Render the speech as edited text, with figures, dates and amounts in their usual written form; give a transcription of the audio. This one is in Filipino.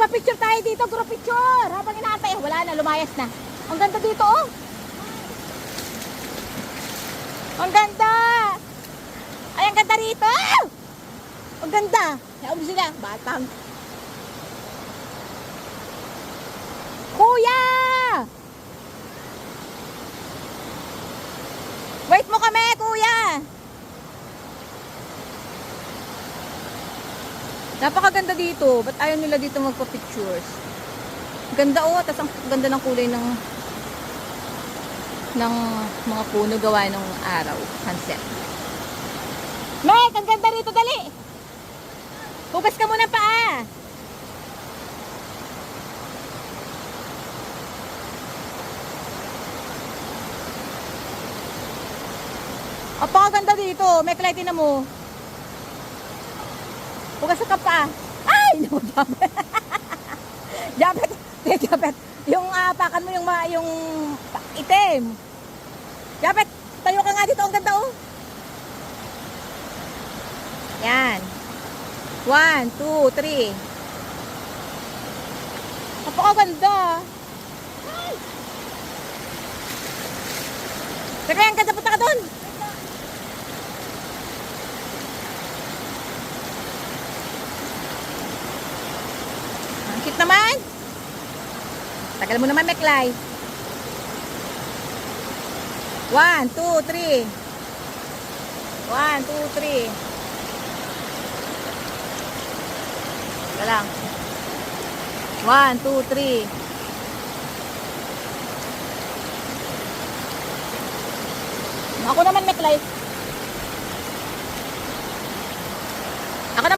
Magpa-picture tayo dito, group picture. Habang inaantay, wala na, lumayas na. Ang ganda dito, oh. Ang ganda. Ay, ang ganda rito. Ang ganda. Yaum sila, batang. Kuya! Wait mo kami, kuya. Napakaganda dito. Ba't ayaw nila dito magpa-pictures? Ganda, oh. Tapos ang ganda ng kulay ng mga puno gawa ng araw. Sunset. Meg, ang ganda rito. Dali. Hugas ka muna paa. Apakaganda dito. Meg, lightin na mo. Hugas ka pa. Ay! No, Japet. Japet. Japet. Yung pakan mo yung itim. Japet, tayo ka nga dito. Ang ganda, oh. Yan. 1, 2, 3. Napakaganda. Ay! Teka, ang ganda. Punta ka doon. Ang cute naman. Tagal mo naman, Meklay. 1, 2, 3. 1, 2, 3. Teka lang. 1, 2, 3. Ako naman, Meklay.